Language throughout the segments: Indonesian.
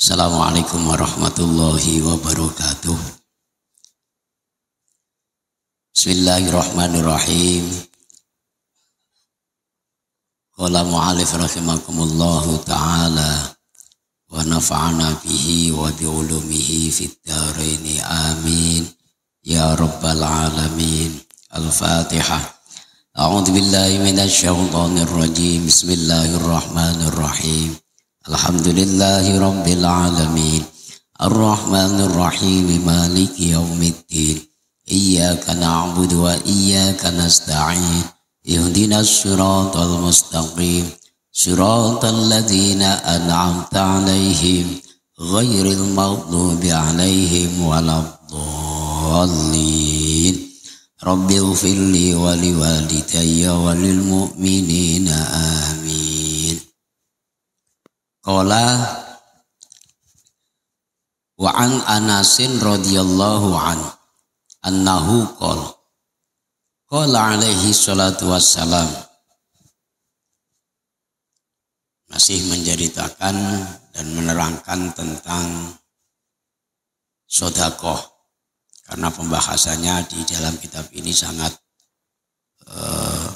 Assalamualaikum warahmatullahi wabarakatuh. Bismillahirrahmanirrahim. Qala mu'alif rahimakumullahu ta'ala wa nafa'ana bihi wa bi'ulumihi fid dharaini amin ya rabbal alamin. Al-Fatihah. A'udzu billahi minasy syaithanir rajim. Bismillahirrahmanirrahim. Alhamdulillahi rabbil alamin. Ar-Rahmanir Rahim. Maliki yaumiddin. Iyyaka na'budu wa iyyaka nasta'in. Ihdinas siratal mustaqim. Siratal ladzina an'amta 'alaihim ghairil maghdubi 'alaihim waladdallin. Rabbighfirli wa liwalidayya wa lil mu'minina amin. Qala wa an Anasin radhiyallahu an annahu qala alaihi salatu wassalam, masih menceritakan dan menerangkan tentang sedekah, karena pembahasannya di dalam kitab ini sangat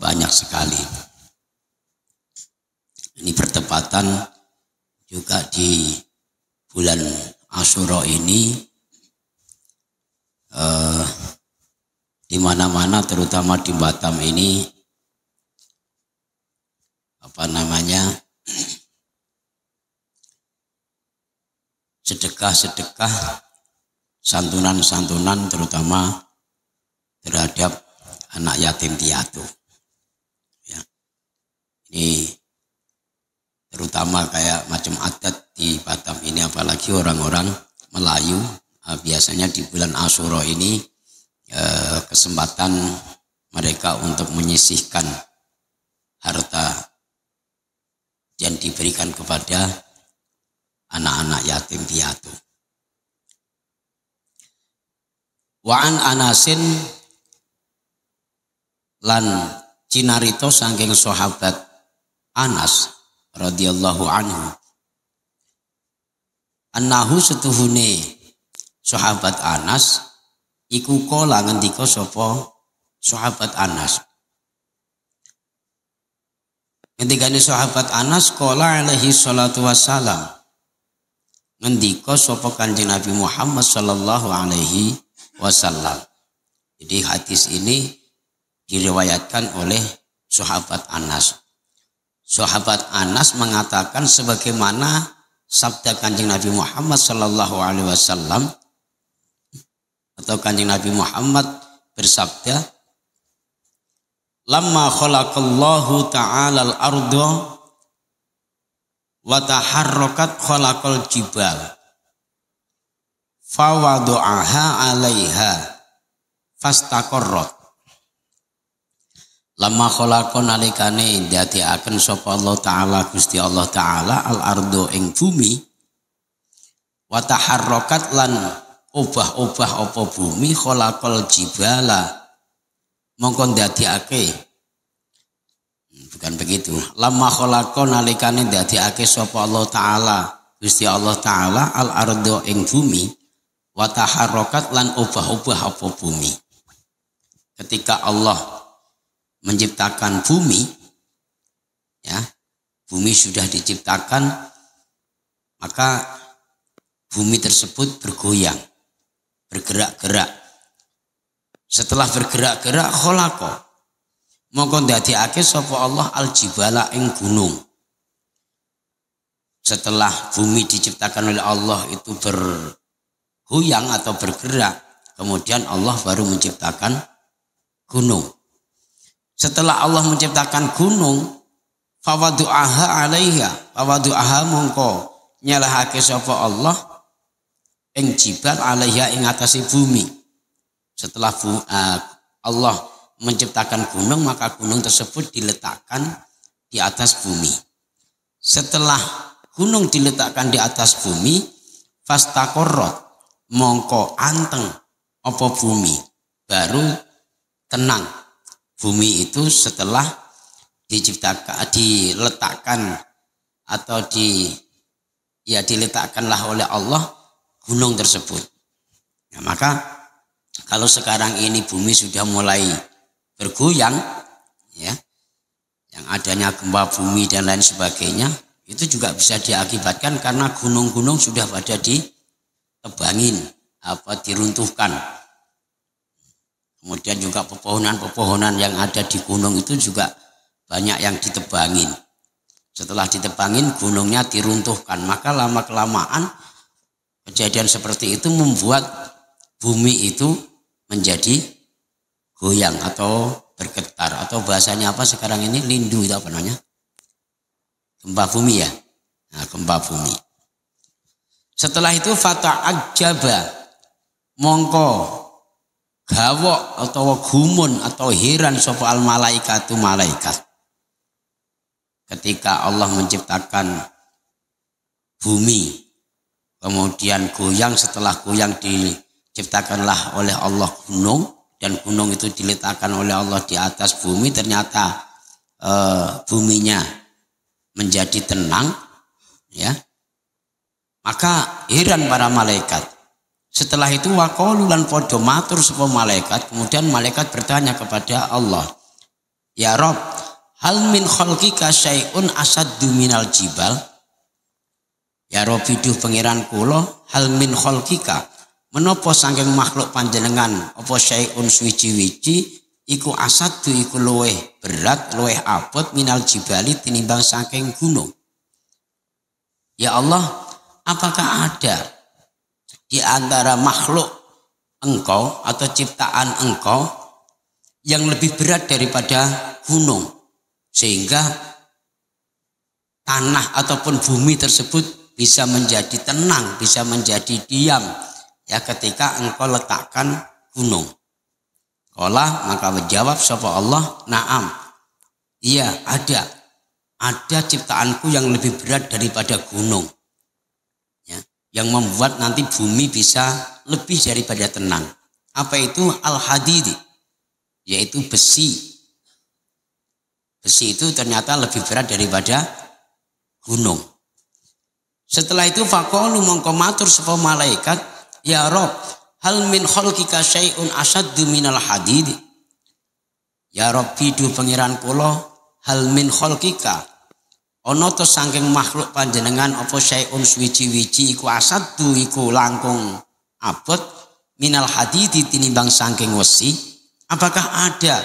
banyak sekali. Ini bertepatan juga di bulan Asyura ini, di mana-mana terutama di Batam ini sedekah-sedekah, santunan-santunan terutama terhadap anak yatim piatu. Ya. Ini terutama kayak macam adat di Batam ini, apalagi orang-orang Melayu, biasanya di bulan Asyura ini kesempatan mereka untuk menyisihkan harta yang diberikan kepada anak-anak yatim piatu. Wa an Anasin lan cinarito saking sahabat Anas radhiyallahu anhu, annahu setuhune sahabat Anas iku kala ngendika sapa sahabat Anas. Ngendikane sahabat Anas, kala alaihi salatu wassalam, ngendika sapa Kanjeng Nabi Muhammad sallallahu alaihi wasallam. Jadi hadis ini diriwayatkan oleh sahabat Anas. Sahabat Anas mengatakan sebagaimana sabda Kanjeng Nabi Muhammad sallallahu alaihi wasallam, atau Kanjeng Nabi Muhammad bersabda, lamma khalaqallahu ta'ala al-ardha wa taharrakat khalaqal jibal fa wadu'aha 'alaiha fastaqarrat. Lama kholakon alikane dadiaken sapa Allah Ta'ala, Gusti Allah Ta'ala, al-ardo ing bumi, wa taharrokat lan obah-obah apa bumi, kholakol jibala mongkon dadiake, bukan begitu, lama kholakon alikane dadiake sapa Allah Ta'ala, Gusti Allah Ta'ala, al-ardo ing bumi, wa taharrokat lan obah-obah apa bumi. Ketika Allah menciptakan bumi, ya, bumi sudah diciptakan, maka bumi tersebut bergoyang, bergerak-gerak. Setelah bergerak-gerak, kholaqa mongko ndadekake sapa Allah al-jibala ing gunung. Setelah bumi diciptakan oleh Allah itu bergoyang atau bergerak, kemudian Allah baru menciptakan gunung. Setelah Allah menciptakan gunung, fawadu'aha 'alaiha, fawadu'aha mongko nyalahake sapa Allah ing jibal 'alaiha ing atase bumi. Setelah Allah menciptakan gunung, maka gunung tersebut diletakkan di atas bumi. Setelah gunung diletakkan di atas bumi, fastaqarrat mongko anteng apa bumi, baru tenang. Bumi itu setelah diletakkan atau ya diletakkanlah oleh Allah gunung tersebut. Nah, maka kalau sekarang ini bumi sudah mulai bergoyang, ya, yang adanya gempa bumi dan lain sebagainya, itu juga bisa diakibatkan karena gunung-gunung sudah pada ditebangin, diruntuhkan. Kemudian juga pepohonan-pepohonan yang ada di gunung itu juga banyak yang ditebangin. Setelah ditebangin, gunungnya diruntuhkan. Maka lama-kelamaan kejadian seperti itu membuat bumi itu menjadi goyang atau bergetar. Atau bahasanya apa sekarang ini? Lindu itu apa namanya? Gempa bumi ya. Nah, gempa bumi. Setelah itu fata'ajjaba, mongko gawok atau gumun atau heran sapa al malaikatu malaikat. Ketika Allah menciptakan bumi, kemudian goyang, setelah goyang diciptakanlah oleh Allah gunung, dan gunung itu diletakkan oleh Allah di atas bumi, ternyata buminya menjadi tenang, ya. Maka heran para malaikat. Setelah itu waqalu lan padha matur sapa malaikat, kemudian malaikat bertanya kepada Allah, ya Rabb, hal min khalqika syai'un asaddu minal jibal? Ya Rabbi, duh pangeran kula, hal min khalqika, menapa saking makhluk panjenengan apa syai'un suwiji-wiji iku asaddu iku luweh berat, luweh abot minal jibali tinimbang saking gunung. Ya Allah, apakah ada di antara makhluk engkau atau ciptaan engkau yang lebih berat daripada gunung, sehingga tanah ataupun bumi tersebut bisa menjadi tenang, bisa menjadi diam, ya, ketika engkau letakkan gunung? Qala, maka menjawab sapa Allah, na'am, iya ada ciptaanku yang lebih berat daripada gunung, ya, yang membuat nanti bumi bisa lebih daripada tenang. Apa itu? Al-hadid, yaitu besi. Besi itu ternyata lebih berat daripada gunung. Setelah itu faqalu mongko matur sapa malaikat, ya Rabb, hal min khalqika syai'un asaddu minal hadid? Ya Rabbi, duh pangeran kula, hal min khalqika, ana to saking makhluk panjenengan apa syai'un suwiji-wiji iku asaddu iku langkung abot minal hadid tinimbang saking wesi? Apakah ada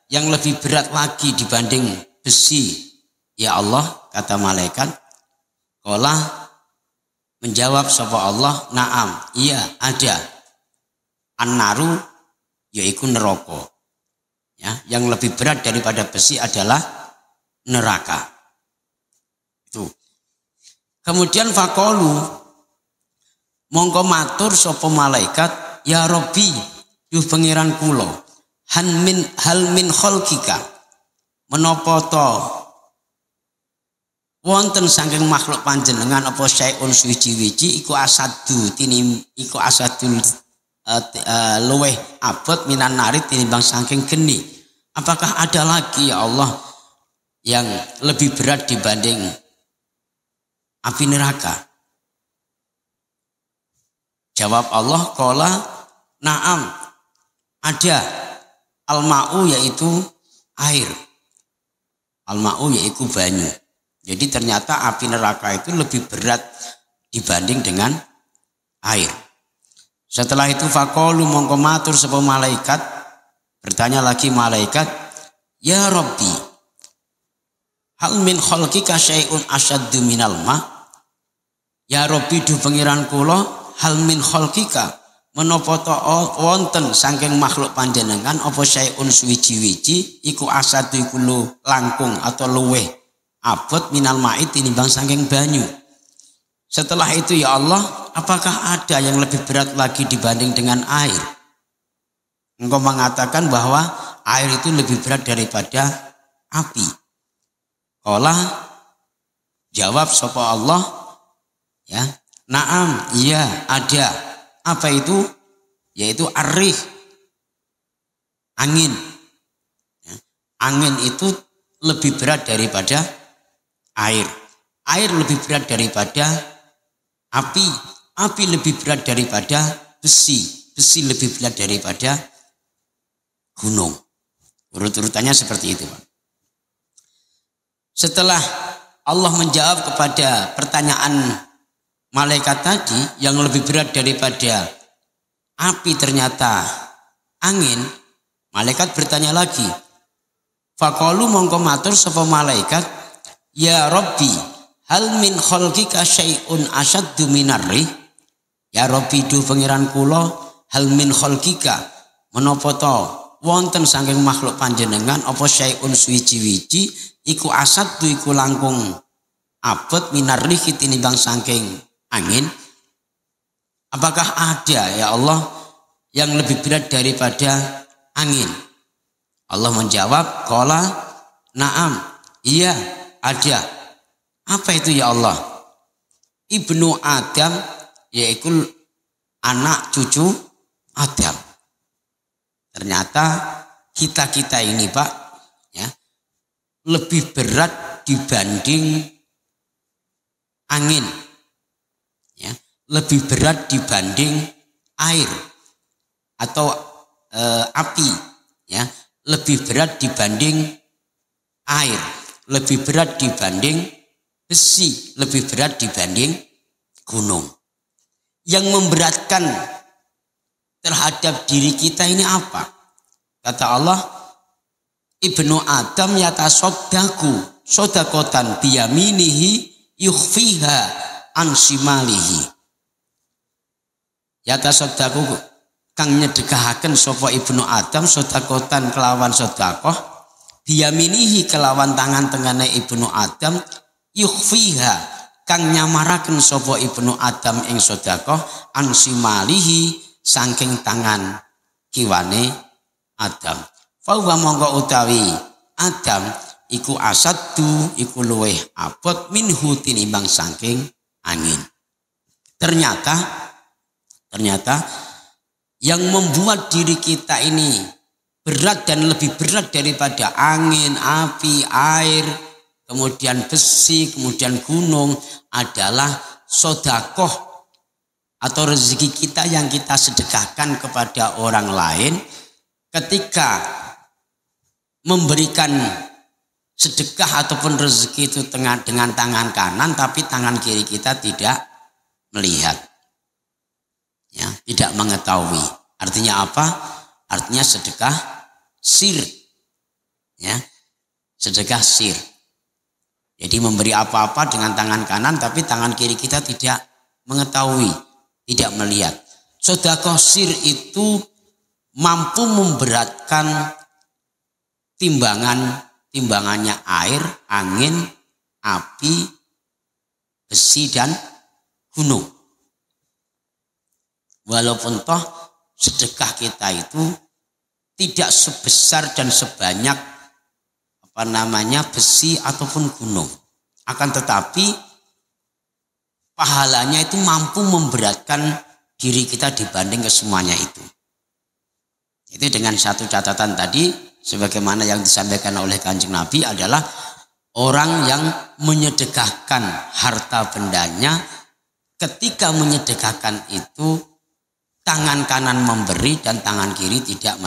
yang lebih berat lagi dibanding besi? Ya Allah, kata malaikat. Qala, menjawab sapa Allah, na'am, iya ada. An-naru, yaitu neraka. Ya, yang lebih berat daripada besi adalah neraka. Itu. Kemudian faqalu, mongko matur sapa malaikat, ya Rabbi, duh pangeran kula, hal min khalqika, menapa to wonten saking makhluk panjenengan apa syai'un suwiji-wiji iku asadu iku asadul luweh abot minan nari tinimbang saking geni? Apakah ada lagi ya Allah yang lebih berat dibanding api neraka? Jawab Allah, qala na'am, ada. Al-ma'u yaitu air, al-ma'u yaitu banyu. Jadi ternyata api neraka itu lebih berat dibanding dengan air. Setelah itu faqalu mongko matur sapa malaikat, bertanya lagi malaikat, ya Rabbi, hal min khalqika syai'un asaddu minal ma? Ya Rabbi, duh pangeran kula, hal min khalqika, menapa to wonten saking makhluk panjenengan apa syai'un suwiji-wiji iku asaddu iku langkung atau luweh abot minal ma'i tinimbang saking banyu? Setelah itu ya Allah, apakah ada yang lebih berat lagi dibanding dengan air? Engkau mengatakan bahwa air itu lebih berat daripada api. Qala, jawab sapa Allah, ya, na'am, iya ada. Apa itu? Yaitu ar-rih, angin. Ya, angin itu lebih berat daripada air. Air lebih berat daripada api, api lebih berat daripada besi, besi lebih berat daripada gunung. Urut-urutannya seperti itu, Pak. Setelah Allah menjawab kepada pertanyaan malaikat tadi yang lebih berat daripada api ternyata angin, malaikat bertanya lagi. Faqalu mongko matur sapa malaikat, ya Rabbi, hal min khalqika syai'un asyaddu minarri? Ya Rabbi, duh pangeran kula, hal min khalqika, menapa to wonten saking makhluk panjenengan apa syai'un suwiji-wiji iku asaddu iku langkung abot minarri tinimbang saking angin? Apakah ada ya Allah yang lebih berat daripada angin? Allah menjawab, qala na'am, iya ada. Apa itu ya Allah? Ibnu Adam, yaitu anak cucu Adam. Ternyata kita ini, Pak, ya, lebih berat dibanding angin, ya, lebih berat dibanding air atau api, ya, lebih berat dibanding air, lebih berat dibanding besi, lebih berat dibanding gunung. Yang memberatkan terhadap diri kita ini apa? Kata Allah, Ibnu Adam yatasodaku sodakotan biyaminihi yukhfiha an shimalihi. Yatasodaku kang nyedekahaken sapa Ibnu Adam sodakotan kelawan sodakoh biyaminihi kelawan tangan tengane Ibnu Adam yukhfiha kang nyamaraken sapa Ibnu Adam ing sodakoh an shimalihi saking tangan kiwane Adam. Fawa mongko utawi Adam iku asaddu iku luweh abot minhu tinimbang saking angin. Ternyata yang membuat diri kita ini berat dan lebih berat daripada angin, api, air, kemudian besi, kemudian gunung adalah sodakoh atau rezeki kita yang kita sedekahkan kepada orang lain. Ketika memberikan sedekah ataupun rezeki itu dengan tangan kanan, tapi tangan kiri kita tidak melihat, ya, tidak mengetahui. Artinya apa? Artinya sedekah sir, ya, sedekah sir. Jadi memberi apa-apa dengan tangan kanan, tapi tangan kiri kita tidak mengetahui, tidak melihat. Sedekah sir itu mampu memberatkan timbangannya air, angin, api, besi dan gunung. Walaupun toh sedekah kita itu tidak sebesar dan sebanyak besi ataupun gunung, akan tetapi pahalanya itu mampu memberatkan diri kita dibanding kesemuanya itu. Itu dengan satu catatan tadi, sebagaimana yang disampaikan oleh Kanjeng Nabi adalah orang yang menyedekahkan harta bendanya, ketika menyedekahkan itu tangan kanan memberi dan tangan kiri tidak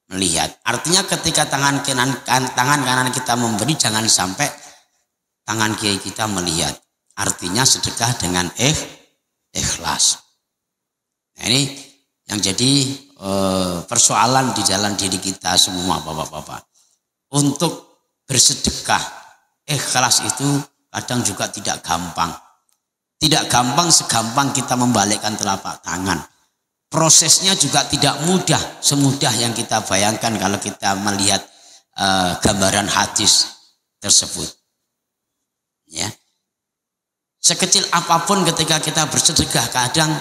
melihat. Artinya ketika tangan kanan kita memberi, jangan sampai tangan kiri kita melihat. Artinya sedekah dengan ikhlas. Nah, ini yang jadi persoalan di dalam diri kita semua, bapak-bapak. Untuk bersedekah ikhlas itu kadang juga tidak gampang. Tidak gampang segampang kita membalikkan telapak tangan. Prosesnya juga tidak mudah semudah yang kita bayangkan kalau kita melihat gambaran hadis tersebut. Ya. Sekecil apapun ketika kita bersedekah, kadang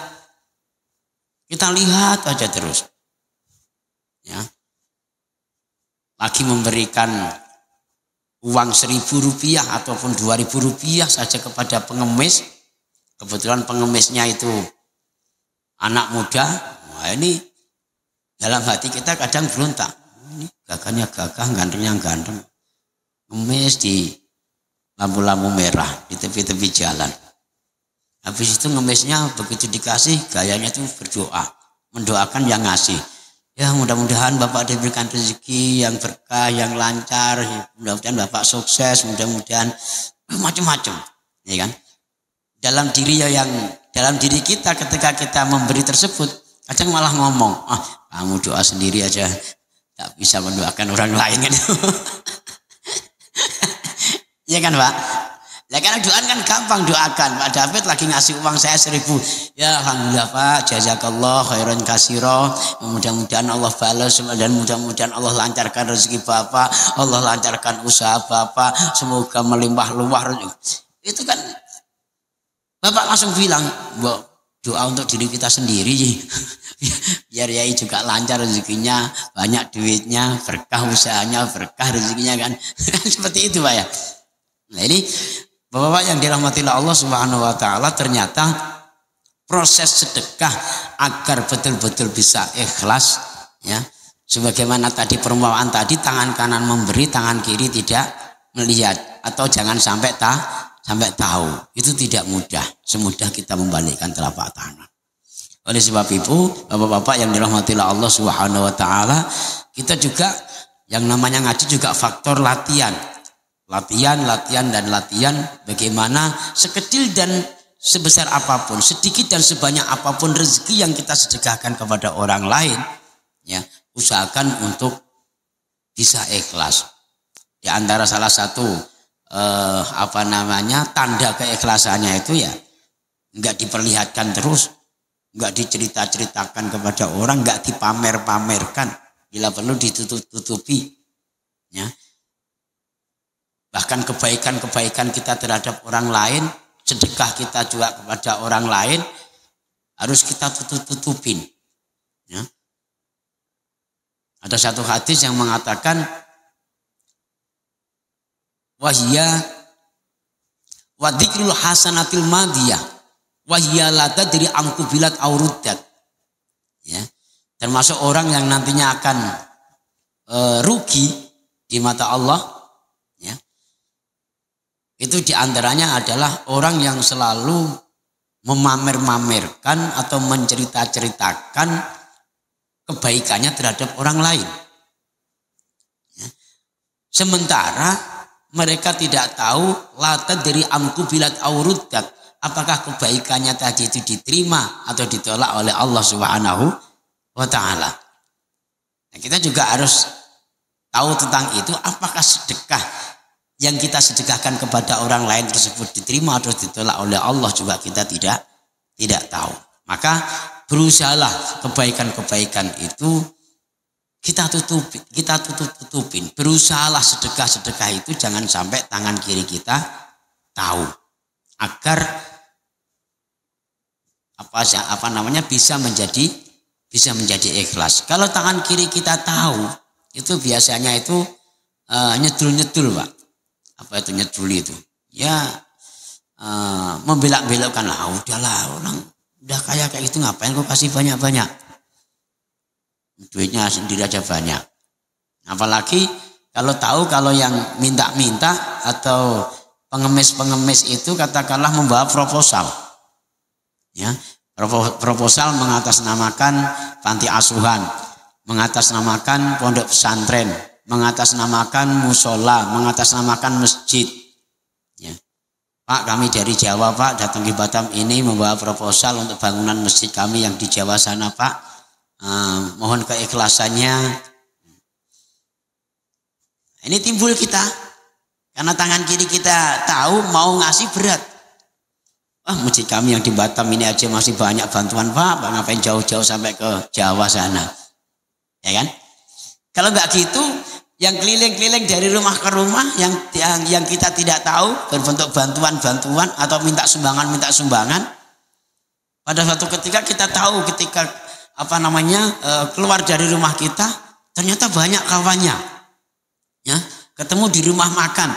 kita lihat aja terus. Ya. Lagi memberikan uang Rp1.000 ataupun Rp2.000 saja kepada pengemis. Kebetulan pengemisnya itu anak muda. Wah, ini dalam hati kita kadang berontak. Ini gagahnya gagah, gantengnya ganteng. Ngemis di lampu-lampu merah di tepi-tepi jalan. Habis itu ngemisnya begitu dikasih gayanya itu berdoa, mendoakan yang ngasih. Ya mudah-mudahan Bapak diberikan rezeki yang berkah, yang lancar, mudah-mudahan Bapak sukses, mudah-mudahan macam-macam, ya kan? Dalam diri kita ketika kita memberi tersebut, kadang malah ngomong, kamu doa sendiri aja, tak bisa mendoakan orang lain kan? Ya kan Pak? Ya karena doa kan gampang, doakan. Pak David lagi ngasih uang saya 1.000. Ya alhamdulillah Pak, jazakallah khairan katsira. Mudah-mudahan Allah balas dan mudah-mudahan Allah lancarkan rezeki Bapak, Allah lancarkan usaha Bapak, semoga melimpah luah. Itu kan Bapak langsung bilang, doa untuk diri kita sendiri. Biar Yai juga lancar rezekinya, banyak duitnya, berkah usahanya, berkah rezekinya kan. Seperti itu Pak ya. Nah ini Bapak-bapak yang dirahmati Allah Subhanahu wa taala, ternyata proses sedekah agar betul-betul bisa ikhlas ya. Sebagaimana tadi perumpamaan tadi, tangan kanan memberi, tangan kiri tidak melihat, atau jangan sampai tahu. Itu tidak mudah, semudah kita membalikkan telapak tangan. Oleh sebab itu, Bapak-bapak yang dirahmati Allah Subhanahu wa taala, kita juga yang namanya ngaji juga faktor latihan. Latihan bagaimana sekecil dan sebesar apapun, sedikit dan sebanyak apapun rezeki yang kita sedekahkan kepada orang lain, ya, usahakan untuk bisa ikhlas. Di antara salah satu tanda keikhlasannya itu ya enggak diperlihatkan terus, enggak diceritakan kepada orang, enggak dipamer-pamerkan, bila perlu ditutup-tutupi, ya. Bahkan kebaikan-kebaikan kita terhadap orang lain, sedekah kita juga kepada orang lain, harus kita tutup-tutupin. Ya. Ada satu hadis yang mengatakan, wahya wadikrul hasanatil madiyah, wahya lata dari angkubilat aurudat. Ya. Termasuk orang yang nantinya akan rugi di mata Allah. Ya. Itu diantaranya adalah orang yang selalu memamer-mamerkan atau mencerita-ceritakan kebaikannya terhadap orang lain. Ya. Sementara mereka tidak tahu lata dari amku bilat aurudat, apakah kebaikannya tadi itu diterima atau ditolak oleh Allah Subhanahu wa taala. Nah, kita juga harus tahu tentang itu, apakah sedekah yang kita sedekahkan kepada orang lain tersebut diterima atau ditolak oleh Allah juga kita tidak tahu. Maka berusahalah kebaikan-kebaikan itu kita tutupin. Berusahalah sedekah itu jangan sampai tangan kiri kita tahu, agar bisa menjadi ikhlas. Kalau tangan kiri kita tahu, itu biasanya itu nyedul-nyedul Pak. Apa itu nyedul itu? Ya membelak-belokkan lah. Udahlah, orang udah kaya kayak gitu ngapain kok kasih banyak-banyak? Duitnya sendiri aja banyak. Apalagi kalau tahu kalau yang minta-minta atau pengemis-pengemis itu katakanlah membawa proposal. Ya, proposal mengatasnamakan panti asuhan, mengatasnamakan pondok pesantren, mengatasnamakan musola, mengatasnamakan masjid. Ya. Pak, kami dari Jawa Pak, datang di Batam ini membawa proposal untuk bangunan masjid kami yang di Jawa sana Pak. Mohon keikhlasannya. Ini timbul kita, karena tangan kiri kita tahu mau ngasih berat. Masjid kami yang di Batam ini aja masih banyak bantuan Pak, ngapain jauh-jauh sampai ke Jawa sana. Ya kan? Kalau nggak gitu, yang keliling-keliling dari rumah ke rumah yang kita tidak tahu berbentuk bantuan-bantuan atau minta sumbangan. Pada suatu ketika kita tahu ketika keluar dari rumah kita, ternyata banyak kawannya. Ya, ketemu di rumah makan,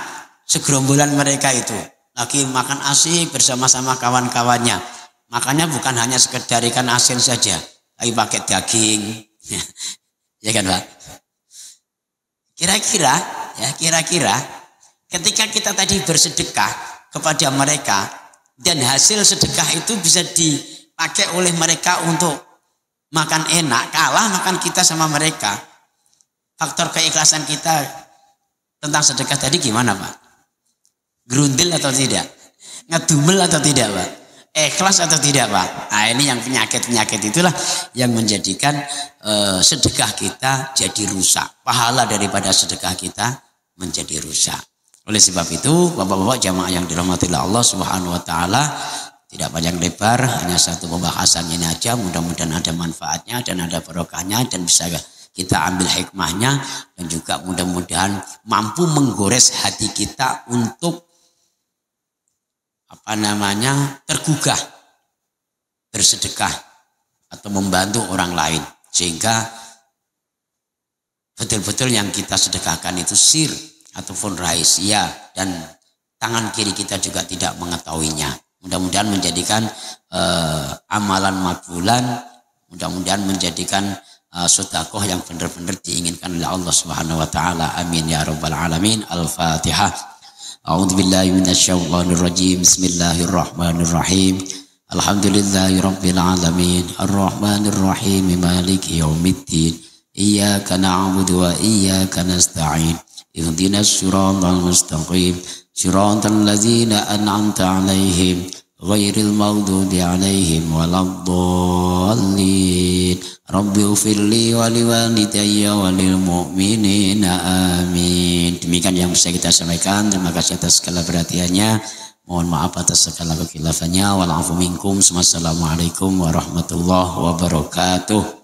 segerombolan mereka itu lagi makan asik bersama-sama kawan-kawannya. Makannya bukan hanya sekedar ikan asin saja, tapi pakai daging. Ya kan Pak? Kira-kira ketika kita tadi bersedekah kepada mereka, dan hasil sedekah itu bisa dipakai oleh mereka untuk makan enak, kalah makan kita sama mereka. Faktor keikhlasan kita tentang sedekah tadi gimana Pak? Gerundel atau tidak? Ngedumel atau tidak Pak? Ikhlas atau tidak Pak? Nah ini yang penyakit-penyakit itulah yang menjadikan sedekah kita jadi rusak. Pahala daripada sedekah kita menjadi rusak. Oleh sebab itu Bapak-bapak jamaah yang dirahmati Allah Subhanahu wa taala, tidak panjang lebar, hanya satu pembahasan ini aja, mudah-mudahan ada manfaatnya dan ada barokahnya dan bisa kita ambil hikmahnya, dan juga mudah-mudahan mampu menggores hati kita untuk tergugah bersedekah atau membantu orang lain, sehingga betul-betul yang kita sedekahkan itu sir ataupun rahasia dan tangan kiri kita juga tidak mengetahuinya. Mudah-mudahan menjadikan amalan makbulan, mudah-mudahan menjadikan sedekah yang benar-benar diinginkan oleh Allah Subhanahu wa taala. Amin ya rabbal alamin. Al-Fatihah. A'udzu billahi minasyaitonir rajim. Bismillahirrahmanirrahim. Alhamdulillahi rabbil alamin. Arrahmanir rahim. Maliki yaumiddin. Iyyaka na'budu wa iyyaka nasta'in. Ihdinas siratal mustaqim. Siratal ladzina an'amta 'alaihim ghairil maghdubi 'alaihim waladdallin. Rabbi ufirli wa liwalidayya wa lil mu'minina amin. Demikian yang bisa kita sampaikan. Terima kasih atas segala perhatiannya. Mohon maaf atas segala kekhilafan. Wal afu minkum. Wassalamualaikum warahmatullahi wabarakatuh.